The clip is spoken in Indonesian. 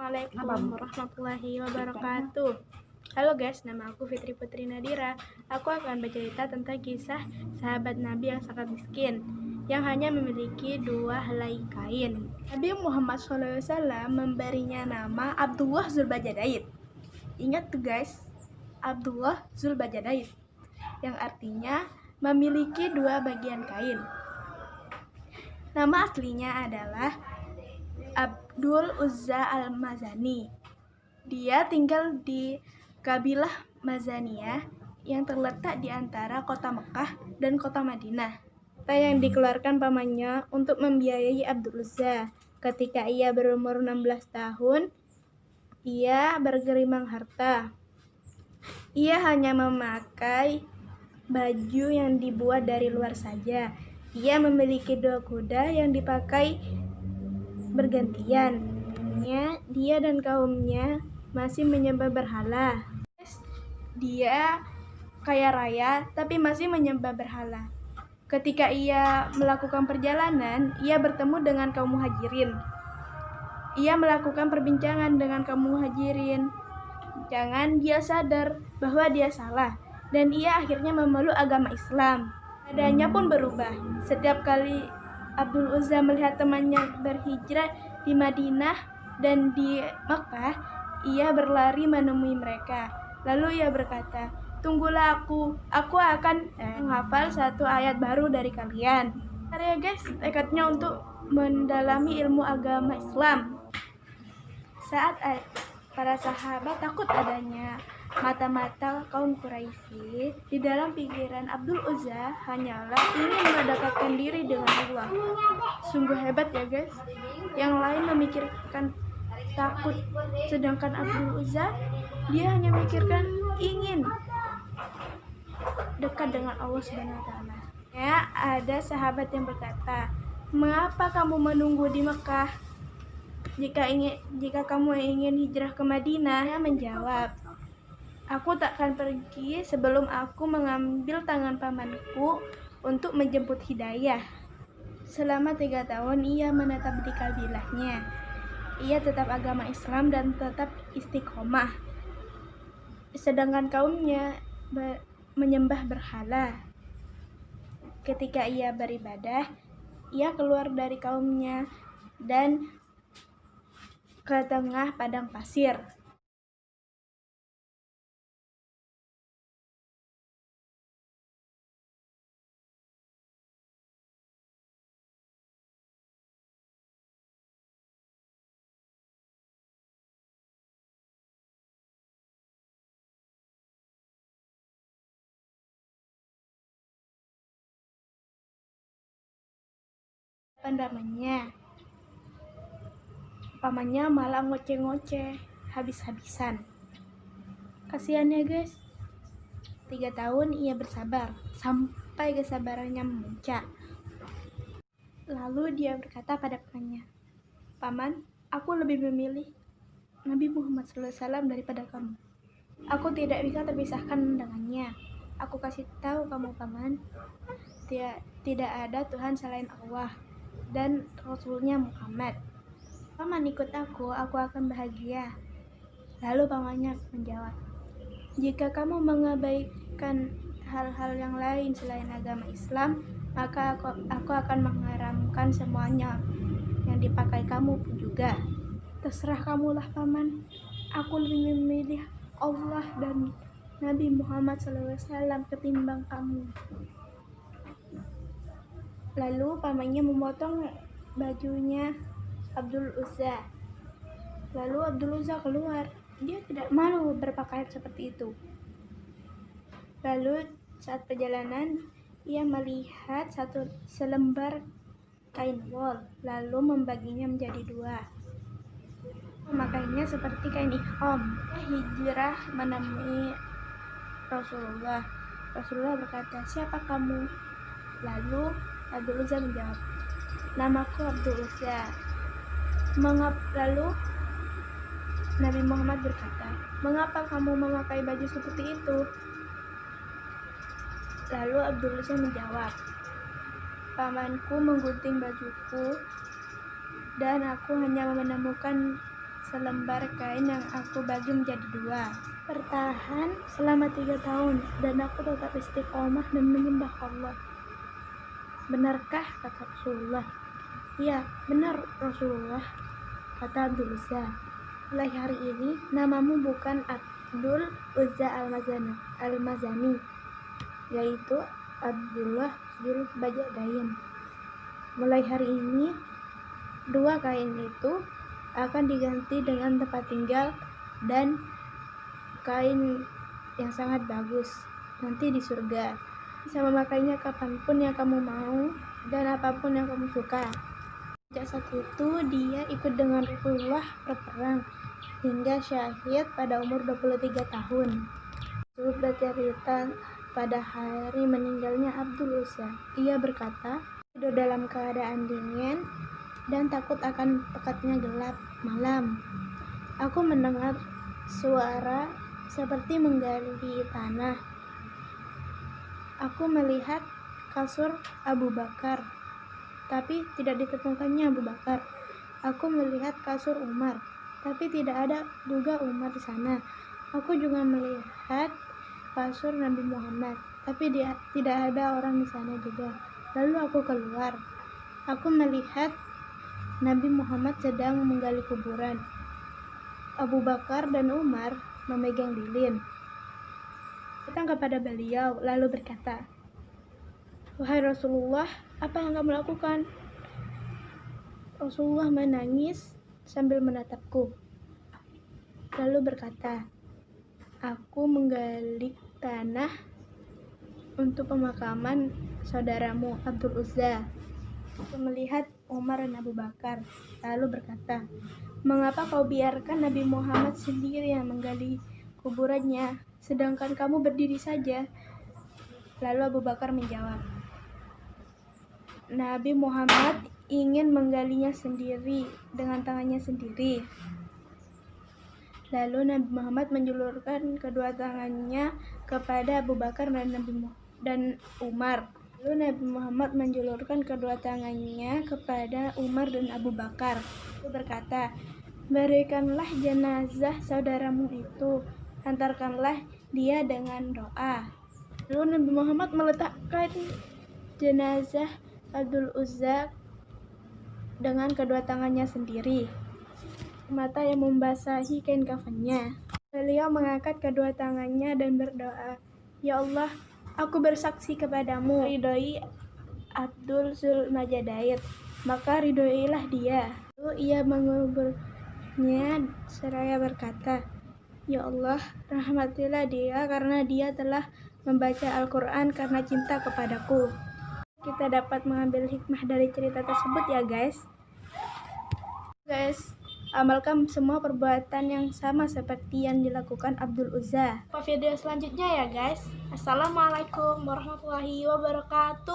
Assalamualaikum warahmatullahi wabarakatuh. Halo guys, nama aku Fitri Putri Nadira. Aku akan bercerita tentang kisah sahabat Nabi yang sangat miskin, yang hanya memiliki 2 helai kain. Nabi Muhammad SAW memberinya nama Abdullah Zulbajadain. Ingat tuh guys, Abdullah Zulbajadain, yang artinya memiliki 2 bagian kain. Nama aslinya adalah Abdul Uzza al-Mazani. Dia tinggal di kabilah Mazaniyah yang terletak di antara kota Mekah dan kota Madinah. Harta yang dikeluarkan pamannya untuk membiayai Abdul Uzza. Ketika ia berumur 16 tahun, ia bergelimang harta. Ia hanya memakai baju yang dibuat dari luar saja. Ia memiliki 2 kuda yang dipakai bergantian. Dia dan kaumnya masih menyembah berhala. Dia kaya raya tapi masih menyembah berhala. Ketika ia melakukan perjalanan, ia bertemu dengan kaum muhajirin. Ia melakukan perbincangan dengan kaum muhajirin. Jangan dia sadar bahwa dia salah, dan ia akhirnya memeluk agama Islam. Adanya pun berubah. Setiap kali Abdul Uzza melihat temannya berhijrah di Madinah dan di Mekah, ia berlari menemui mereka. Lalu ia berkata, "Tunggulah aku akan menghafal 1 ayat baru dari kalian." Karya guys, tekadnya untuk mendalami ilmu agama Islam. Saat para sahabat takut adanya mata-mata kaum Quraisy, di dalam pikiran Abdul Uzza hanyalah ingin mendekatkan diri dengan Allah. Sungguh hebat ya guys. Yang lain memikirkan takut, sedangkan Abdul Uzza dia hanya memikirkan ingin dekat dengan Allah Subhanahu wa taala. Ya, ada sahabat yang berkata, "Mengapa kamu menunggu di Mekah? Jika kamu ingin hijrah ke Madinah?" Dia menjawab, "Aku takkan pergi sebelum aku mengambil tangan pamanku untuk menjemput hidayah." Selama 3 tahun ia menetap di kabilahnya. Ia tetap agama Islam dan tetap istiqomah. Sedangkan kaumnya menyembah berhala. Ketika ia beribadah, ia keluar dari kaumnya dan ke tengah padang pasir. Pamannya malah ngoceh-ngoceh habis-habisan. Kasihan ya guys. 3 tahun ia bersabar sampai kesabarannya memuncak. Lalu dia berkata pada pamannya, "Paman, aku lebih memilih Nabi Muhammad SAW daripada kamu. Aku tidak bisa terpisahkan dengannya. Aku kasih tahu kamu paman, tidak ada Tuhan selain Allah dan Rasulnya Muhammad. Paman ikut aku akan bahagia." Lalu pamannya menjawab, "Jika kamu mengabaikan hal-hal yang lain selain agama Islam, maka aku akan mengharamkan semuanya yang dipakai kamu pun juga. Terserah kamulah paman, aku lebih memilih Allah dan Nabi Muhammad SAW ketimbang kamu." Lalu pamannya memotong bajunya Abdul Uzza. Lalu Abdul Uzza keluar. Dia tidak malu berpakaian seperti itu. Lalu saat perjalanan, ia melihat selembar kain wol, lalu membaginya menjadi 2. Memakainya seperti kain ihram. Hijrah menemui Rasulullah. Rasulullah berkata, "Siapa kamu?" Lalu Abdul Uzza menjawab, "Namaku Abdul Uzza." Lalu Nabi Muhammad berkata, "Mengapa kamu memakai baju seperti itu?" Lalu Abdul Uzza menjawab, "Pamanku menggunting bajuku dan aku hanya menemukan selembar kain yang aku bagi menjadi dua. Bertahan selama 3 tahun dan aku tetap istiqomah dan menyembah Allah. Benarkah? Kata Rasulullah. Iya, benar Rasulullah, kata Abdul Uzza. Mulai hari ini namamu bukan Abdul Uzza Al-Mazani, yaitu Abdullah Zulbajadain. Mulai hari ini 2 kain itu akan diganti dengan tempat tinggal dan kain yang sangat bagus nanti di surga. Bisa memakainya kapanpun yang kamu mau dan apapun yang kamu suka. Sejak saat itu dia ikut dengan Rasulullah berperang hingga syahid pada umur 23 tahun. Rasul bercerita pada hari meninggalnya Abdul Uzza. Ia berkata, tidur dalam keadaan dingin dan takut akan pekatnya gelap malam. Aku mendengar suara seperti menggali tanah. Aku melihat kasur Abu Bakar, tapi tidak ditemukannya Abu Bakar. Aku melihat kasur Umar, tapi tidak ada juga Umar di sana. Aku juga melihat kasur Nabi Muhammad, tapi tidak ada orang di sana juga. Lalu aku keluar. Aku melihat Nabi Muhammad sedang menggali kuburan. Abu Bakar dan Umar memegang lilin. Datang kepada beliau lalu berkata, "Wahai Rasulullah, apa yang kamu lakukan?" Rasulullah menangis sambil menatapku. Lalu berkata, "Aku menggali tanah untuk pemakaman saudaramu Abdul Uzza." Aku melihat Umar dan Abu Bakar, lalu berkata, "Mengapa kau biarkan Nabi Muhammad sendiri yang menggali kuburannya, sedangkan kamu berdiri saja?" Lalu Abu Bakar menjawab, "Nabi Muhammad ingin menggalinya sendiri dengan tangannya sendiri." Lalu Nabi Muhammad menjulurkan kedua tangannya kepada Abu Bakar dan Umar. Lalu Nabi Muhammad menjulurkan kedua tangannya kepada Umar dan Abu Bakar. Dia berkata, "Berikanlah jenazah saudaramu itu, antarkanlah dia dengan doa." Lalu Nabi Muhammad meletakkan jenazah Abdul Uzza dengan kedua tangannya sendiri, mata yang membasahi kain kafannya. Beliau mengangkat kedua tangannya dan berdoa, "Ya Allah, aku bersaksi kepadamu, ridhoi Abdul Zulmajadain, maka ridhoilah dia." Lalu ia menguburnya seraya berkata, "Ya Allah, rahmatilah dia karena dia telah membaca Al-Quran karena cinta kepadaku." Kita dapat mengambil hikmah dari cerita tersebut ya guys. Amalkan semua perbuatan yang sama seperti yang dilakukan Abdul Uzza. Video selanjutnya ya guys. Assalamualaikum warahmatullahi wabarakatuh.